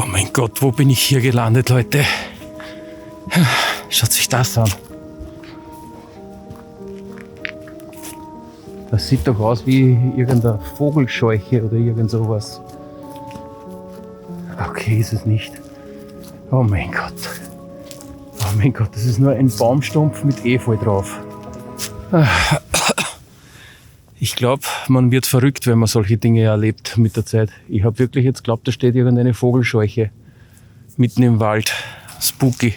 Oh mein Gott, wo bin ich hier gelandet, Leute? Schaut sich das an. Das sieht doch aus wie irgendeine Vogelscheuche oder irgend sowas. Okay, ist es nicht. Oh mein Gott. Oh mein Gott, das ist nur ein Baumstumpf mit Efeu drauf. Ich glaube, man wird verrückt, wenn man solche Dinge erlebt mit der Zeit. Ich habe wirklich jetzt geglaubt, da steht irgendeine Vogelscheuche mitten im Wald. Spooky.